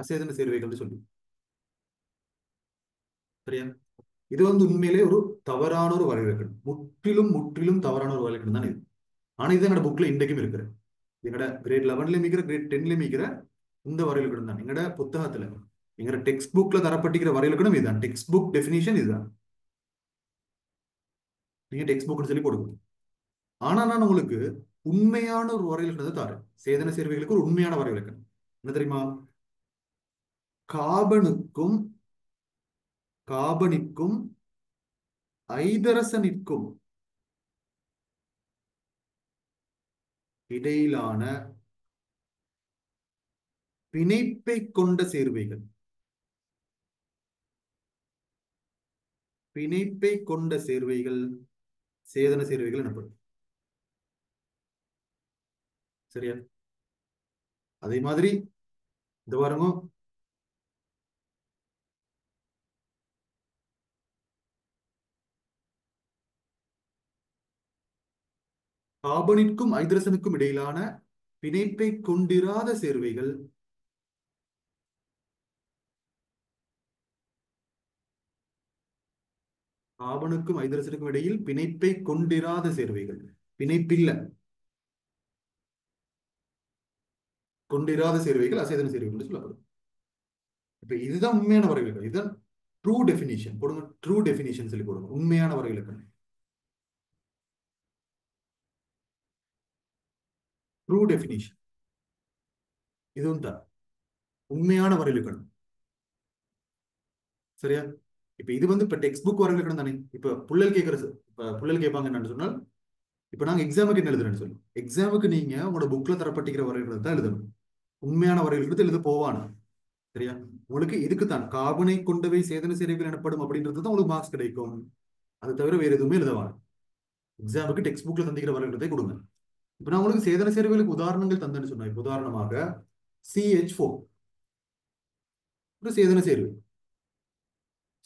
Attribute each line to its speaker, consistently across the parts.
Speaker 1: அசேதன சேர்வைகள் சொல்லி. சரியா? இது வந்து உண்மையிலே ஒரு தவறான ஒரு வரைவிலக்கணம், முற்றிலும் முற்றிலும் தவறான ஒரு வரைவிலக்கணம் தான் இது. ஆனா இது எங்கட புக்ல இன்றைக்கும் இருக்கிற, எங்கட கிரேட் 11லயும் இருக்கிற, கிரேட் 10லயும் இருக்கிற இந்த வரைவிலக்கணம் தான் எங்கட புத்தகத்துல, எங்கட டெக்ஸ்ட் புக்ல தரப்பட்டிருக்கிற வரைவிலக்கணம் இதுதான். டெக்ஸ்ட் புக் டெஃபினிஷன் இதுதான். நீங்க டெக்ஸ்ட் புக்னு சொல்லி கொடுக்கணும். ஆனா நான் உங்களுக்கு உண்மையான ஒரு வரைவிலக்கணத்தை தரேன். சேதன சேர்வைகளுக்கு ஒரு உண்மையான வரைவிலக்கணம் என்ன தெரியுமா? காபனுக்கும் காபனிற்கும் ஐதரசனிற்கும் இடையிலான பிணைப்பை கொண்ட சேர்வைகள், பிணைப்பை கொண்ட சேர்வைகள் சேதன சேர்வைகள் எனப்படும். சரியா? அதே மாதிரி இந்த பாருங்க, கார்பனிற்கும் ஐதரசனுக்கும் இடையிலான பிணைப்பை கொண்டிராத சேர்வைகள் கார்பனுக்கும் ஐதரசனுக்கும் இடையில் பிணைப்பை கொண்டிராத சேர்வைகள், பிணைப்பில்ல கொண்டிராத சேர்வைகள் அசேதன சேர்வைகள் என்று சொல்லப்படும். இப்ப இதுதான் உண்மையான வரைவிலக்கணம். இதுதான் ட்ரூ டெபினிஷன். போடுங்க, ட்ரூ டெபினிஷன் சொல்லி போடுங்க, உண்மையான வரைவிலக்கணம். ட்ரூ டெபினிஷன் இதுவும் தான் உண்மையான வரைவிலக்கணம். சரியா? இப்ப இது வந்து இப்ப டெக்ஸ்ட் புக் வரைவிலக்கணம் தானே. இப்ப புள்ளல் கேட்கறது, இப்ப புள்ளல் கேட்பாங்க என்னன்னு சொன்னால், இப்ப நாங்க எக்ஸாமுக்கு என்ன எழுதுறேன்னு சொல்லி, எக்ஸாமுக்கு நீங்க உங்களோட புக்ல தரப்பட்டிருக்கிற வரைவிலக்கணத்தை தான் எழுதணும். உண்மையான வரைவிலக்கணத்தை எழுத போவானா. சரியா? உங்களுக்கு இதுக்கு தான் கார்பனை கொண்டவை சேதன சேர்வைகள் எனப்படும் அப்படின்றது தான் உங்களுக்கு மார்க்ஸ் கிடைக்கும். அது தவிர வேற எதுவுமே எழுதவான. எக்ஸாமுக்கு டெக்ஸ்ட் புக்ல தந்திக்கிற வரைவிலக்கணத்தை கொடுங்க. இப்ப நான் உங்களுக்கு சேதன சேர்வைகளுக்கு உதாரணங்கள் தந்தேன்னு சொன்னேன். இப்ப உதாரணமாக CH4 ஒரு சேதன சேர்வை.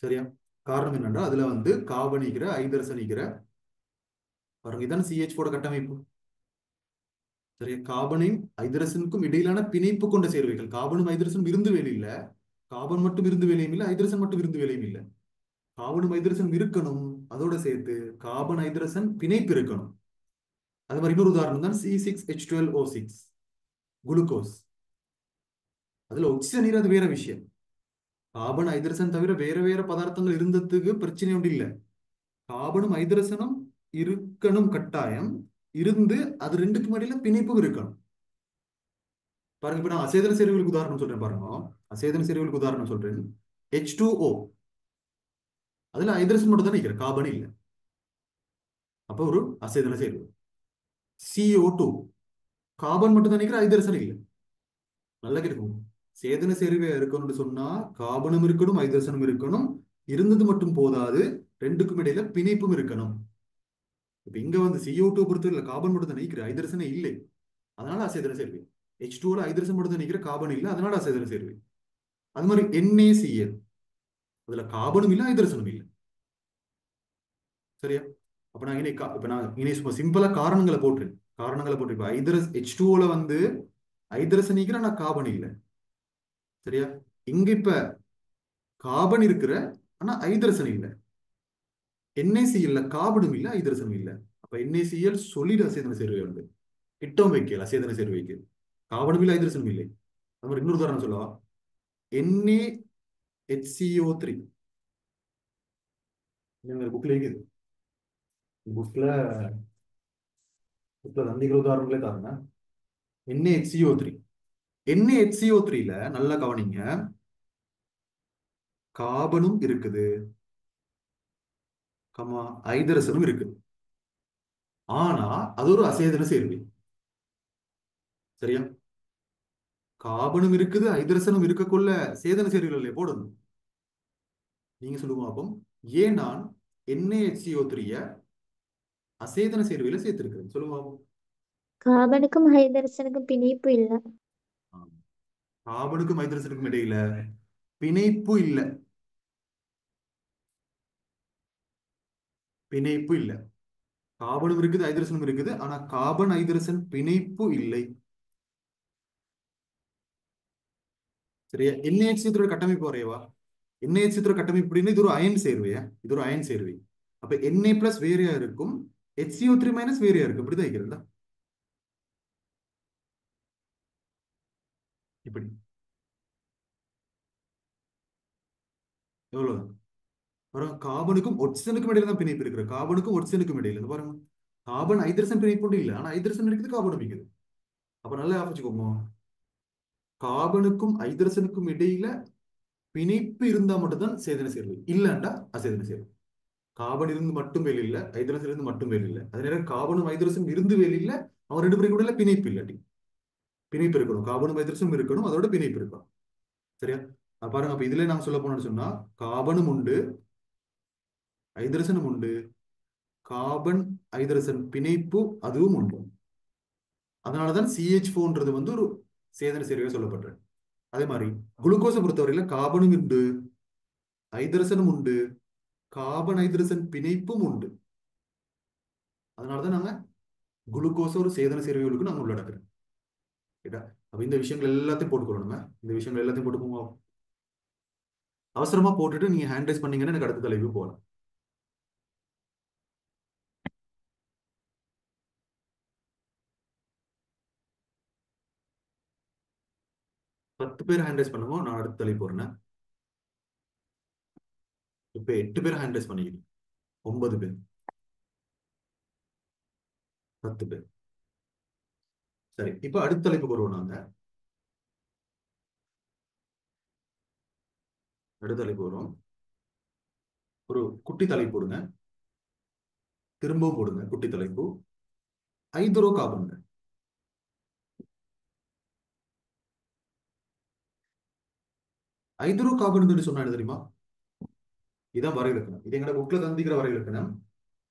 Speaker 1: சரியா? காரணம் என்னன்னா அதுல வந்து கார்பனிக்கிற ஐதரசனிக்கிற பாருங்க, இதான் CH4 கட்டமைப்பு. சரியா? கார்பனையும் ஐதரசனுக்கும் இடையிலான பிணைப்பு கொண்ட சேர்வைகள். கார்பனும் ஐதரசனும் இருந்து வேலையும் இல்ல, கார்பன் மட்டும் இருந்து வேலையும் இல்ல, ஐதரசன் மட்டும் இருந்து வேலையும் இல்ல. கார்பனும் ஐதரசன் இருக்கணும், அதோட சேர்த்து கார்பன் ஐதரசன் பிணைப்பு இருக்கணும். அது மாதிரி இன்னொரு உதாரணம் தான் C6H12O6 குளுக்கோஸ். அதுல ஆக்சிஜன் நீர், அது வேற விஷயம். கார்பன் ஐதரசன் தவிர வேற வேற பதார்த்தங்கள் இருந்ததுக்கு பிரச்சனை ஒன்று இல்லை. கார்பனும் ஐதரசனும் இருக்கணும் கட்டாயம், இருந்து அது ரெண்டுக்கும் இடையில பிணைப்பும் இருக்கணும். பாருங்க, இப்ப நான் அசேதன சேர்வுகளுக்கு உதாரணம் சொல்றேன் பாருங்க. அசேதன சேர்வுகளுக்கு உதாரணம் சொல்றேன். H2O, அதுல ஐதரசன் மட்டும் தான் நிற்கிற, கார்பன் இல்லை. அப்ப ஒரு அசேதன சேர்வு. CO2, கார்பன் மட்டும் தான் நிற்கிற, ஐதரசன் இல்லை. நல்லா இருக்கும். சேதன சேர்வை இருக்கணும்னு சொன்னா கார்பனும் இருக்கணும், ஐதரசனும் இருக்கணும். இருந்தது மட்டும் போதாது, ரெண்டுக்கும் இடையில பிணைப்பும் இருக்கணும். இப்ப இங்க வந்து CO2 பொறுத்தவரை கார்பன் மட்டும் தான் நிற்கிற, ஐதரசனே இல்லை. அதனால அசேதன சேர்வை. H2O ஐதரசன் மட்டும் தான் நிற்கிற, கார்பன் இல்லை, அதனால அசேதன சேர்வை. அது மாதிரி NaCl, அதுல கார்பனும் இல்லை, ஐதரசனும் இல்லை. சரியா? அப்ப நான் இப்ப நான் இனி சும்மா சிம்பிளா காரணங்களை போட்டுறேன். காரணங்களை போட்டு இப்ப H2O வந்து ஐதரசன் நிற்கிற, ஆனா கார்பன் இல்லை. சரியா? இங்க இப்ப கார்பன் இருக்கிற, ஆனா ஐதரசன் இல்லை. NaCl கார்பனும் இல்லை, ஐதரசனும் இல்லை. அப்ப NaCl சொல்லிடு அசேதன சேர்வை வந்து கிட்டம் வைக்கல, அசேதன சேர்வை வைக்கல. கார்பனும் இல்லை, ஐதரசனும் இல்லை. அது மாதிரி இன்னொரு உதாரணம் சொல்லவா? NaHCO3 புக்ல இருக்குது. புக்ல புக்ல தந்திக்கிற உதாரணங்களே தாருங்க. NaHCO3, NaHCO3ல நல்லா கவனிங்க, கார்பனும் இருக்குது, கமா ஐதரசனும் இருக்குது. ஆனா அது ஒரு அசேதன சேர்வை. சரியா? கார்பனும் இருக்குது, ஐதரசனும் இருக்கக்குள்ள சேதன சேர்வைகள் போடணும். நீங்க சொல்லுங்க அப்போ, ஏன் நான் NaHCO3 அசேதன சேர்வையில சேர்த்திருக்கிறேன் சொல்லுங்க பாப்போம்.
Speaker 2: கார்பனுக்கும் ஹைட்ரஜனுக்கும் பிணைப்பு இல்ல.
Speaker 1: கார்பனுக்கும் ஐதரசனுக்கும் இடையில பிணைப்பு இல்ல, பிணைப்பு இல்ல. கார்பனும் இருக்குது, ஐதரசனும் இருக்குது, ஆனா கார்பன் ஐதரசன் பிணைப்பு இல்லை. சரியா? NaHC இதோட கட்டமைப்பு வரையவா? NaHC இதோட கட்டமைப்பு அப்படின்னா இது ஒரு அயன் சேர்வையா, இது ஒரு அயன் சேர்வை. அப்ப Na பிளஸ் வேறையா இருக்கும், HCO3 மைனஸ் வேறையா இருக்கும். இப்படிதான் இருக்கிறதா? இப்படி எவ்வளவுதான் பாருங்க. கார்பனுக்கும் ஒட்சனுக்கும் இடையில தான் பிணைப்பு இருக்கிற, கார்பனுக்கும் ஒட்சனுக்கும் இடையில இது பாருங்க. கார்பன் ஹைட்ரஜன் பிணைப்பு ஒன்றும் இல்லை, ஆனா ஹைட்ரஜன் இருக்குது, கார்பன் இருக்குது. அப்ப நல்லா ஞாபகம், கார்பனுக்கும் ஹைட்ரஜனுக்கும் இடையில பிணைப்பு இருந்தா மட்டும்தான் சேதன சேர்வு, இல்லண்டா அசேதன சேர்வு. கார்பன் இருந்து மட்டும் வேலை இல்ல, ஹைட்ரஜன் இருந்து மட்டும் வேலை இல்ல. அதே நேரம் கார்பனும் ஹைட்ரஜனும் இருந்து வேலை இல்ல, அவன் ரெண்டு பேரும் கூட பிணைப்பு இல்லாட்டி பிணைப்பு இருக்கணும். கார்பனும் ஹைட்ரஜனும் இருக்கணும், அதோட பிணைப்பு இருக்கணும். சரியா? பாருங்க, அப்ப இதுல நாங்க சொல்ல போனோம்னு சொன்னா கார்பனும் உண்டு, ஹைட்ரஜனும் உண்டு, கார்பன் ஹைட்ரஜன் பிணைப்பு அதுவும் உண்டு. அதனாலதான் CH4ன்றது வந்து ஒரு சேதன சேர்வையா சொல்லப்படுறது. அதே மாதிரி குளுக்கோஸை பொறுத்தவரையில கார்பனும் உண்டு, ஹைட்ரஜனும் உண்டு, கார்பன் ஹைட்ரஜன் பிணைப்பும் உண்டு. அதனாலதான் நாங்க குளுக்கோஸ் ஒரு சேதன சேர்வைகளுக்கு நாங்க உள்ளடக்குறோம். ரைட்டா? அப்ப இந்த விஷயங்கள் எல்லாத்தையும் போட்டுக்கொள்ளணுங்க. இந்த விஷயங்கள் எல்லாத்தையும் போட்டு அவசரமா போட்டுட்டு நீங்க ஹேண்ட் ரைஸ் பண்ணீங்கன்னா எனக்கு அடுத்த தலைப்பு போகலாம். 10 பேர் ஹேண்ட் ரைஸ் பண்ணுவோம், நான் அடுத்த தலைப்பு போறேன். இப்ப 8 பேர் ஹேண்ட் ரைஸ் பண்ணிக்கிறேன், 9 பேர், 10 பேர். சரி, இப்ப அடுத்த தலைப்புக்கு வருவோம். நாங்க அடுத்த தலைப்பு வரும், ஒரு குட்டி தலைப்பு போடுங்க, திரும்பவும் போடுங்க குட்டி தலைப்பு, ஹைட்ரோ கார்பன். ஹைட்ரோ கார்பன் சொன்னா என்ன தெரியுமா? இதான் வரைவிலக்கணம். இது எங்கட புக்ல தந்திக்கிற வரைவிலக்கணம்.